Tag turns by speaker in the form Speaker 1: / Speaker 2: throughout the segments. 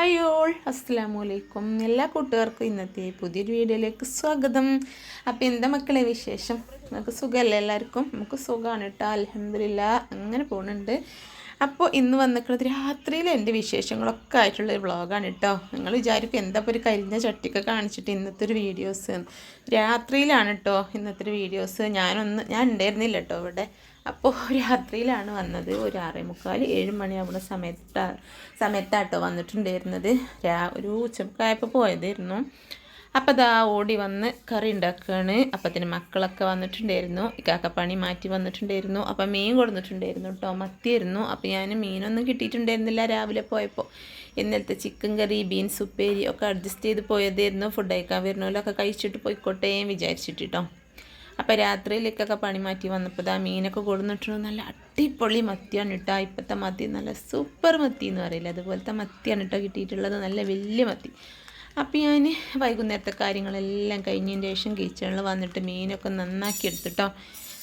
Speaker 1: Hi all, അസ്സലാമു അലൈക്കും. എല്ലാ കൂട്ടുകാർക്കും ഇന്നത്തെ പുതിയൊരു വീഡിയോയിലേക്ക് സ്വാഗതം. അപ്പോൾ എന്താ മക്കളെ വിശേഷം? നമുക്ക് സുഖമല്ലേ എല്ലാവർക്കും? നമുക്ക് സുഖമാണ് കേട്ടോ, അൽഹംദുലില്ലാ. അങ്ങനെ പോകുന്നുണ്ട്. അപ്പോൾ ഇന്ന് വന്നിട്ടുള്ളത് രാത്രിയിൽ എൻ്റെ വിശേഷങ്ങളൊക്കെ ആയിട്ടുള്ളൊരു വ്ളോഗാണ് കേട്ടോ. നിങ്ങൾ വിചാരിക്കും എന്താ ഇപ്പോൾ ഒരു കരിഞ്ഞ ചട്ടിയൊക്കെ കാണിച്ചിട്ട് ഇന്നത്തെ ഒരു വീഡിയോസ്. രാത്രിയിലാണ് കേട്ടോ ഇന്നത്തെ ഒരു വീഡിയോസ്. ഞാൻ ഉണ്ടായിരുന്നില്ല കേട്ടോ ഇവിടെ. അപ്പോൾ രാത്രിയിലാണ് വന്നത്. ഒരു 6:45 മണിയാവുന്ന സമയത്താട്ടോ വന്നിട്ടുണ്ടായിരുന്നത്. ഒരു ഉച്ചക്കായപ്പോൾ പോയതായിരുന്നു. അപ്പോൾ അതാ ഓടി വന്ന് കറി ഉണ്ടാക്കുകയാണ്. അപ്പത്തിന് മക്കളൊക്കെ വന്നിട്ടുണ്ടായിരുന്നു. ഇക്കാക്കപ്പണി മാറ്റി വന്നിട്ടുണ്ടായിരുന്നു. അപ്പം മീൻ കൊടുത്തിട്ടുണ്ടായിരുന്നു കേട്ടോ, മത്തിയായിരുന്നു. അപ്പോൾ ഞാൻ മീനൊന്നും കിട്ടിയിട്ടുണ്ടായിരുന്നില്ല രാവിലെ പോയപ്പോൾ. ഇന്നലത്തെ ചിക്കൻ കറി, ബീൻസ് ഉപ്പേരി ഒക്കെ അഡ്ജസ്റ്റ് ചെയ്ത് പോയതായിരുന്നു. ഫുഡ് കഴിക്കാൻ വരുന്നവരൊക്കെ കഴിച്ചിട്ട് പോയിക്കോട്ടെ വിചാരിച്ചിട്ട് കേട്ടോ. അപ്പോൾ രാത്രിയിലേക്കൊക്കെ പണി മാറ്റി വന്നപ്പോൾ ആ മീനൊക്കെ കൊടുന്നിട്ടുണ്ട്. നല്ല അടിപൊളി മത്തിയാണ് കേട്ടോ. ഇപ്പോഴത്തെ മത്തി നല്ല സൂപ്പർ മത്തി എന്ന് പറയില്ല, അതുപോലത്തെ മത്തിയാണ് കേട്ടോ കിട്ടിയിട്ടുള്ളത്. നല്ല വലിയ മത്തി. അപ്പോൾ ഞാൻ വൈകുന്നേരത്തെ കാര്യങ്ങളെല്ലാം കഴിഞ്ഞതിന് ശേഷം കിച്ചണിൽ വന്നിട്ട് മീനൊക്കെ നന്നാക്കി എടുത്തിട്ടോ.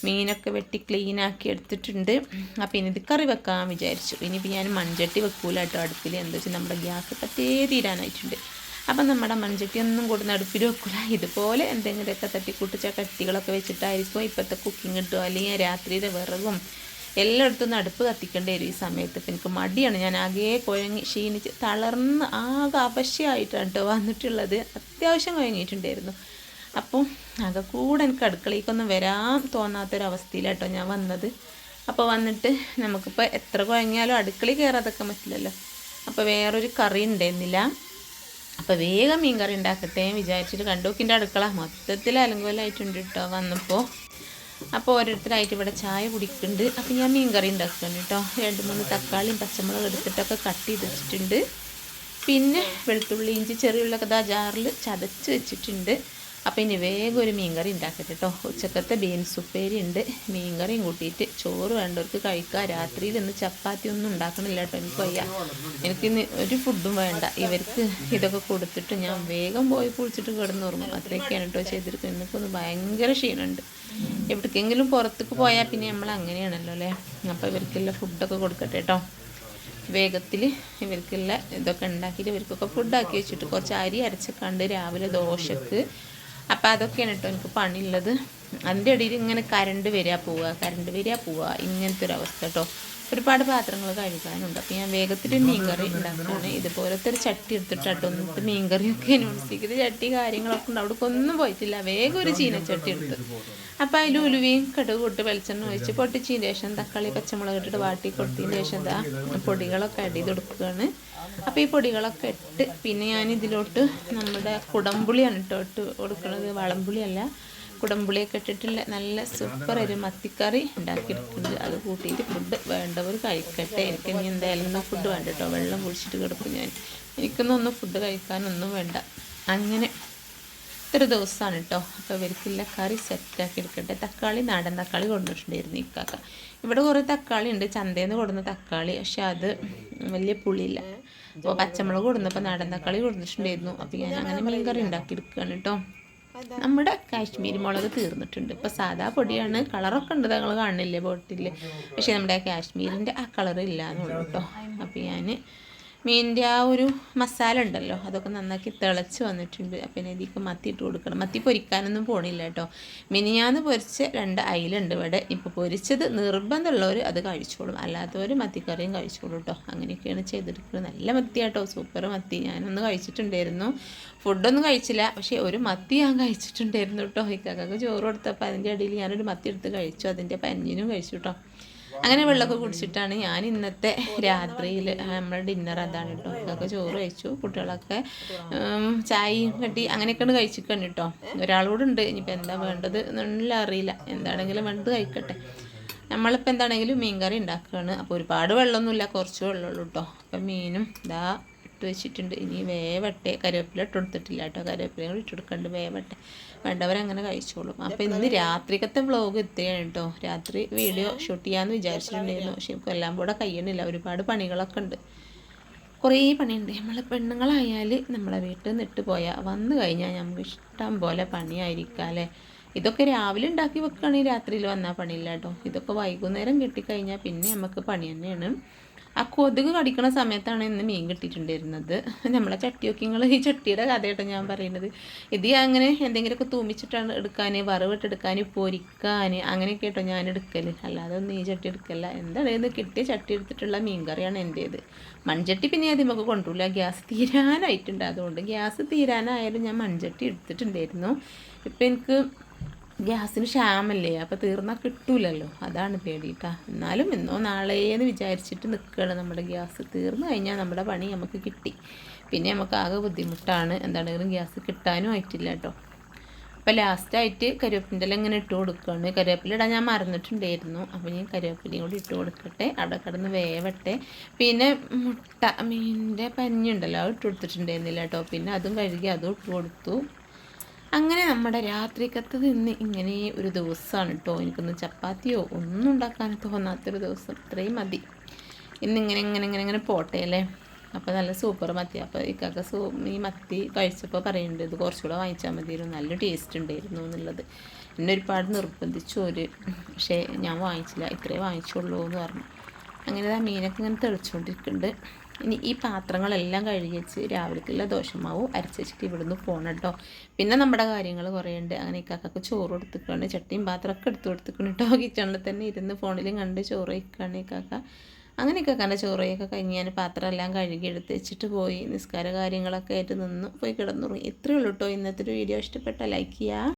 Speaker 1: മീനൊക്കെ വെട്ടി ക്ലീനാക്കി എടുത്തിട്ടുണ്ട്. അപ്പോൾ ഇനി ഇത് കറി വെക്കാൻ വിചാരിച്ചു. ഇനിയിപ്പോൾ ഞാൻ മൺചട്ടി വെക്കൂല കേട്ടോ അടുപ്പിൽ. എന്താ വെച്ചാൽ നമ്മുടെ ഗ്യാസ് പറ്റേ തീരാനായിട്ടുണ്ട്. അപ്പം നമ്മുടെ മൺചട്ടി ഒന്നും കൊടുന്ന് അടുപ്പിൽ വെക്കില്ല. ഇതുപോലെ എന്തെങ്കിലുമൊക്കെ തട്ടിക്കൂട്ടിച്ച കട്ടികളൊക്കെ വെച്ചിട്ടായിരിക്കും ഇപ്പോഴത്തെ കുക്കിംഗ് കിട്ടുക. അല്ലെങ്കിൽ രാത്രിയിലെ വിറകും എല്ലായിടത്തുനിന്നും അടുപ്പ് കത്തിക്കേണ്ടി വരും ഈ സമയത്ത്. ഇപ്പം എനിക്ക് മടിയാണ്. ഞാൻ ആകെ കുഴങ്ങി ക്ഷീണിച്ച് തളർന്ന് ആകെ അവശ്യമായിട്ടാണ് കേട്ടോ വന്നിട്ടുള്ളത്. അത്യാവശ്യം കുഴങ്ങിയിട്ടുണ്ടായിരുന്നു. അപ്പം ആകെ കൂടെ എനിക്ക് അടുക്കളയ്ക്കൊന്നും വരാൻ തോന്നാത്തൊരവസ്ഥയിലാട്ടോ ഞാൻ വന്നത്. അപ്പോൾ വന്നിട്ട് നമുക്കിപ്പോൾ എത്ര കുഴങ്ങിയാലും അടുക്കളയിൽ കയറാതൊക്കെ പറ്റില്ലല്ലോ. അപ്പോൾ വേറൊരു കറി ഉണ്ടായിരുന്നില്ല. അപ്പോൾ വേഗം മീൻ കറി ഉണ്ടാക്കട്ടെ വിചാരിച്ചിട്ട് കണ്ടോക്കിൻ്റെ അടുക്കള മൊത്തത്തിൽ അലങ്കോലായിട്ടുണ്ട് കേട്ടോ വന്നപ്പോൾ. അപ്പോൾ ഓരോരുത്തരായിട്ട് ഇവിടെ ചായ കുടിക്കുന്നുണ്ട്. അപ്പോൾ ഞാൻ മീൻ കറി ഉണ്ടാക്കുന്നുണ്ട് കേട്ടോ. 2-3 തക്കാളിയും പച്ചമുളക് എടുത്തിട്ടൊക്കെ കട്ട് ചെയ്ത് വെച്ചിട്ടുണ്ട്. പിന്നെ വെളുത്തുള്ളി, ഇഞ്ചി, ചെറിയുള്ളൊക്കെ ജാറിൽ ചതച്ച് വെച്ചിട്ടുണ്ട്. അപ്പോൾ ഇനി വേഗം ഒരു മീൻ കറി ഉണ്ടാക്കട്ടെ കേട്ടോ. ഉച്ചക്കത്തെ ബീൻസ് ഉപ്പേരി ഉണ്ട്. മീൻ കറിയും കൂട്ടിയിട്ട് ചോറ് വേണ്ടവർക്ക് കഴിക്കാം. രാത്രിയിൽ ഇന്ന് ചപ്പാത്തി ഒന്നും ഉണ്ടാക്കണില്ല കേട്ടോ, എനിക്ക് വയ്യ. എനിക്കിന്ന് ഒരു ഫുഡും വേണ്ട. ഇവർക്ക് ഇതൊക്കെ കൊടുത്തിട്ട് ഞാൻ വേഗം പോയി കുളിച്ചിട്ട് കിടന്നുറങ്ങും. അത്രയൊക്കെയാണ് കേട്ടോ ചെയ്തിരിക്കുന്നത്. എനിക്കൊന്ന് ഭയങ്കര ക്ഷീണമുണ്ട്. എവിടേക്കെങ്കിലും പുറത്തേക്ക് പോയാൽ പിന്നെ നമ്മൾ അങ്ങനെയാണല്ലോ അല്ലേ. അപ്പോൾ ഇവർക്കെല്ലാം ഫുഡൊക്കെ കൊടുക്കട്ടെ കേട്ടോ. വേഗത്തിൽ ഇവർക്കെല്ലാം ഇതൊക്കെ ഉണ്ടാക്കിയിട്ട് ഇവർക്കൊക്കെ ഫുഡാക്കി വെച്ചിട്ട് കുറച്ച് അരി അരച്ചക്കാണ്ട് രാവിലെ ദോശക്ക്. അപ്പോൾ അതൊക്കെയാണ് കേട്ടോ എനിക്ക് പണിയുള്ളത്. അതിൻ്റെ ഇടയിൽ ഇങ്ങനെ കറണ്ട് വരിക പോവുക ഇങ്ങനത്തെ ഒരു അവസ്ഥ കേട്ടോ. ഒരുപാട് പാത്രങ്ങൾ കഴുകാനുണ്ട്. അപ്പോൾ ഞാൻ വേഗത്തിൽ മീൻ കറി ഉണ്ടാക്കുകയാണ്. ഇതുപോലത്തെ ഒരു ചട്ടി എടുത്തിട്ടോ. ഒന്നത്തെ മീൻ കറിയൊക്കെ നോൺ സ്റ്റിക്കിൻ്റെ ചട്ടി കാര്യങ്ങളൊക്കെ ഉണ്ട്. അവിടേക്ക് ഒന്നും പോയിട്ടില്ല. വേഗം ഒരു ചീനച്ചട്ടി എടുത്ത് അപ്പോൾ അതിൽ ഉലുവയും കടുക് കൂട്ട് വെളിച്ചെണ്ണ ഒഴിച്ച് പൊട്ടിച്ചതിന് ശേഷം തക്കാളി പച്ചമുളക് ഇട്ടിട്ട് വാട്ടി കൊടുത്തതിന് ശേഷം പൊടികളൊക്കെ ആഡ് ചെയ്ത് കൊടുക്കുകയാണ്. അപ്പോൾ ഈ പൊടികളൊക്കെ ഇട്ട് പിന്നെ ഞാൻ ഇതിലോട്ട് നമ്മുടെ കുടംപുളിയാണ് ഇട്ട് കൊടുക്കുന്നത്. വളംപുളിയല്ല, കുടംപുളിയൊക്കെ ഇട്ടിട്ടുള്ള നല്ല സൂപ്പർ ഒരു മത്തിക്കറി ഉണ്ടാക്കിയെടുക്കുന്നുണ്ട്. അത് കൂട്ടിയിട്ട് ഫുഡ് വേണ്ടവർ കഴിക്കട്ടെ. എനിക്ക് ഇനി എന്തായാലും ഫുഡ് വേണ്ട കേട്ടോ. വെള്ളം കുടിച്ചിട്ട് കിടക്കും ഞാൻ. എനിക്കൊന്നും ഫുഡ് കഴിക്കാനൊന്നും വേണ്ട. അങ്ങനെ ഇത്ര ദിവസമാണ് കേട്ടോ. അപ്പോൾ ഇവർക്കില്ല കറി സെറ്റാക്കി എടുക്കട്ടെ. തക്കാളി നാടൻ തക്കാളി കൊണ്ടുവന്നിട്ടുണ്ടായിരുന്നു ഇക്കാക്ക. ഇവിടെ കുറേ തക്കാളി ഉണ്ട്, ചന്തയിൽ നിന്ന് കൊടുന്ന തക്കാളി. പക്ഷെ അത് വലിയ പുളിയില്ല. അപ്പോൾ പച്ചമുളക് കൊടുന്നപ്പോൾ നാടൻ തക്കാളി കൊടുത്തിട്ടുണ്ടായിരുന്നു. അപ്പോൾ ഞാൻ അങ്ങനെ മീൻ കറി ഉണ്ടാക്കിയെടുക്കുകയാണ് കേട്ടോ. നമ്മുടെ കാശ്മീരി മുളക് തീർന്നിട്ടുണ്ട്. ഇപ്പോൾ സാധാ പൊടിയാണ്. കളറൊക്കെ ഉണ്ട്, ഞങ്ങൾ കാണില്ലേ ബോട്ടിൽ. പക്ഷേ നമ്മുടെ കാശ്മീരിൻ്റെ ആ കളർ ഇല്ല എന്നുള്ളൂ കേട്ടോ. അപ്പോൾ ഞാൻ മീനിൻ്റെ ആ ഒരു മസാല ഉണ്ടല്ലോ അതൊക്കെ നന്നാക്കി തിളച്ച് വന്നിട്ടുണ്ട്. അപ്പം പിന്നെ ഇതിലേക്ക് മത്തി ഇട്ട് കൊടുക്കണം. മത്തി പൊരിക്കാനൊന്നും പോണില്ല കേട്ടോ. മിനിഞ്ഞാന്ന് പൊരിച്ച 2 അയിലുണ്ട് ഇവിടെ. ഇപ്പോൾ പൊരിച്ചത് നിർബന്ധമുള്ളവർ അത് കഴിച്ചോളും, അല്ലാത്തവർ മത്തിക്കറിയും കഴിച്ചോളൂ കേട്ടോ. അങ്ങനെയൊക്കെയാണ് ചെയ്തെടുക്കുന്നത്. നല്ല മത്തിയാട്ടോ, സൂപ്പർ മത്തി. ഞാനൊന്ന് കഴിച്ചിട്ടുണ്ടായിരുന്നു. ഫുഡൊന്നും കഴിച്ചില്ല, പക്ഷേ ഒരു മത്തി ഞാൻ കഴിച്ചിട്ടുണ്ടായിരുന്നു കേട്ടോ. ഇക്കാക്കൊക്കെ ചോറ് കൊടുത്തപ്പോൾ അതിൻ്റെ ഇടയിൽ ഞാനൊരു മത്തി എടുത്ത് കഴിച്ചു. അതിൻ്റെ പഞ്ഞിനും കഴിച്ചു കേട്ടോ. അങ്ങനെ വെള്ളമൊക്കെ കുടിച്ചിട്ടാണ് ഞാൻ ഇന്നത്തെ രാത്രിയിൽ നമ്മുടെ ഡിന്നർ അതാണ് കേട്ടോ. ഇതൊക്കെ ചോറ് കഴിച്ചു. കുട്ടികളൊക്കെ ചായയും കട്ടി അങ്ങനെയൊക്കെയാണ് കഴിച്ചിട്ടുണ്ട് കേട്ടോ. ഒരാളോടുണ്ട് ഇനിയിപ്പോൾ എന്താ വേണ്ടത് എന്നുള്ള അറിയില്ല. എന്താണെങ്കിലും വേണ്ടത് കഴിക്കട്ടെ. നമ്മളിപ്പോൾ എന്താണെങ്കിലും മീൻ കറി ഉണ്ടാക്കുകയാണ്. അപ്പോൾ ഒരുപാട് വെള്ളമൊന്നുമില്ല, കുറച്ച് വെള്ളമുള്ളൂ കേട്ടോ. അപ്പം മീനും ഇതാ ഇട്ട് വെച്ചിട്ടുണ്ട്. ഇനി വേവട്ടെ. കറിവേപ്പില ഇട്ട് കൊടുത്തിട്ടില്ല കേട്ടോ. കറിവേപ്പിലയും കൂടി ഇട്ടെടുക്കണ്ട്. വേവട്ടെ, വേണ്ടവരങ്ങനെ കഴിച്ചോളും. അപ്പോൾ ഇന്ന് രാത്രിക്കത്തെ വ്ളോഗ് എത്തുകയാണ് കേട്ടോ. രാത്രി വീഡിയോ ഷൂട്ട് ചെയ്യാമെന്ന് വിചാരിച്ചിട്ടുണ്ടായിരുന്നു. പക്ഷേ ഇപ്പോൾ എല്ലാം കൂടെ കഴിയണില്ല. ഒരുപാട് പണികളൊക്കെ ഉണ്ട്, കുറേ പണിയുണ്ട്. നമ്മൾ പെണ്ണുങ്ങളായാൽ നമ്മളെ വീട്ടിൽ നിന്ന് ഇട്ട് പോയാൽ വന്നു കഴിഞ്ഞാൽ നമുക്ക് ഇഷ്ടം പോലെ പണിയായിരിക്കാം അല്ലേ. ഇതൊക്കെ രാവിലെ ഉണ്ടാക്കി വെക്കുകയാണെങ്കിൽ രാത്രിയിൽ വന്നാൽ പണിയില്ല കേട്ടോ. ഇതൊക്കെ വൈകുന്നേരം കിട്ടിക്കഴിഞ്ഞാൽ പിന്നെ നമുക്ക് പണി തന്നെയാണ്. ആ കൊതുക് കടിക്കണ സമയത്താണ് ഇന്ന് മീൻ കിട്ടിയിട്ടുണ്ടായിരുന്നത്. നമ്മളെ ചട്ടിയൊക്കെ ഈ ചട്ടിയുടെ കഥയായിട്ടോ ഞാൻ പറയുന്നത്. ഇത് അങ്ങനെ എന്തെങ്കിലുമൊക്കെ തൂമിച്ചിട്ടാണ് എടുക്കാൻ, വറവിട്ടെടുക്കാൻ, പൊരിക്കാൻ അങ്ങനെയൊക്കെ കേട്ടോ ഞാൻ എടുക്കൽ. അല്ലാതെ ഒന്നും ഈ ചട്ടി എടുക്കല്ല. എന്താണെന്ന് കിട്ടിയ ചട്ടി എടുത്തിട്ടുള്ള മീൻ കറിയാണ് എൻ്റേത്. മൺചട്ടി പിന്നെ അത് നമുക്ക് കൊണ്ടുപോകില്ല, ഗ്യാസ് തീരാനായിട്ടുണ്ട്. അതുകൊണ്ട് ഗ്യാസ് തീരാനായാലും ഞാൻ മൺചട്ടി എടുത്തിട്ടുണ്ടായിരുന്നു. ഇപ്പം എനിക്ക് ഗ്യാസിന് ക്ഷാമല്ലേ, അപ്പോൾ തീർന്നാൽ കിട്ടൂലല്ലോ, അതാണ് പേടിയിട്ടാ. എന്നാലും ഇന്നോ നാളെയെന്ന് വിചാരിച്ചിട്ട് നിൽക്കുകയാണ്. നമ്മുടെ ഗ്യാസ് തീർന്നു കഴിഞ്ഞാൽ നമ്മുടെ പണി നമുക്ക് കിട്ടി. പിന്നെ നമുക്ക് ആകെ ബുദ്ധിമുട്ടാണ്, എന്താണെങ്കിലും ഗ്യാസ് കിട്ടാനും ആയിട്ടില്ല കേട്ടോ. അപ്പോൾ ലാസ്റ്റായിട്ട് കരിവേപ്പിൻ്റെ ഇങ്ങനെ ഇട്ട് കൊടുക്കുകയാണ്. കരിവേപ്പില ഇടാൻ ഞാൻ മറന്നിട്ടുണ്ടായിരുന്നു. അപ്പോൾ ഞാൻ കരിവേപ്പിലയും കൂടി ഇട്ട് കൊടുക്കട്ടെ, അവിടെ കിടന്ന് വേവട്ടെ. പിന്നെ മുട്ട മീനിൻ്റെ പഞ്ഞുണ്ടല്ലോ, അത് ഇട്ട് കൊടുത്തിട്ടുണ്ടായിരുന്നില്ല കേട്ടോ. പിന്നെ അതും കഴുകി അതും ഇട്ട് കൊടുത്തു. അങ്ങനെ നമ്മുടെ രാത്രിക്കത്തത് ഇന്ന് ഇങ്ങനെ ഒരു ദിവസമാണ് കേട്ടോ. എനിക്കൊന്ന് ചപ്പാത്തിയോ ഒന്നും ഉണ്ടാക്കാൻ തോന്നാത്തൊരു ദിവസം, ഇത്രയും മതി. ഇന്നിങ്ങനെ ഇങ്ങനെ ഇങ്ങനെ ഇങ്ങനെ പോട്ടെ അല്ലേ. അപ്പോൾ നല്ല സൂപ്പർ മത്തി. അപ്പോൾ ഇക്കാക്ക ഈ മത്തി കഴിച്ചപ്പോൾ പറയുന്നുണ്ട് ഇത് കുറച്ചുകൂടെ വാങ്ങിച്ചാൽ മതിയായിരുന്നു, നല്ല ടേസ്റ്റ് ഉണ്ടായിരുന്നു എന്നുള്ളത്. എന്നെ ഒരുപാട് നിർബന്ധിച്ചു പക്ഷേ ഞാൻ വാങ്ങിച്ചില്ല, ഇത്രേ വാങ്ങിച്ചുള്ളൂ എന്ന് പറഞ്ഞു. അങ്ങനെ ആ മീനൊക്കെ ഇങ്ങനെ തെളിച്ചുകൊണ്ടിരിക്കുന്നുണ്ട്. ഇനി ഈ പാത്രങ്ങളെല്ലാം കഴുകി വെച്ച് രാവിലേക്കുള്ള ദോശമാവും അരച്ച് വെച്ചിട്ട് ഇവിടുന്ന് പോകണം കേട്ടോ. പിന്നെ നമ്മുടെ കാര്യങ്ങൾ കുറേ ഉണ്ട്. അങ്ങനെ ഇക്കാക്കൊക്കെ ചോറ് കൊടുത്തിട്ടുണ്ട്, ചട്ടിയും പാത്രമൊക്കെ എടുത്ത് കൊടുത്തിട്ടുണ്ട് കേട്ടോ. കിച്ചണിൽ തന്നെ ഇരുന്ന് ഫോണിലും കണ്ട് ചോറ് വയ്ക്കുകയാണ് ഇക്കാക്ക. അങ്ങനെ ഇക്കാക്കാൻ്റെ ചോറയൊക്കെ കഴിഞ്ഞ് ഞാൻ പാത്രം എല്ലാം കഴുകി എടുത്ത് വെച്ചിട്ട് പോയി നിസ്കാര കാര്യങ്ങളൊക്കെ ആയിട്ട് നിന്ന് പോയി കിടന്നുറങ്ങി. ഇത്രയേ ഉള്ളൂ കേട്ടോ ഇന്നത്തെ ഒരു വീഡിയോ. ഇഷ്ടപ്പെട്ടാൽ ലൈക്ക് ചെയ്യുക.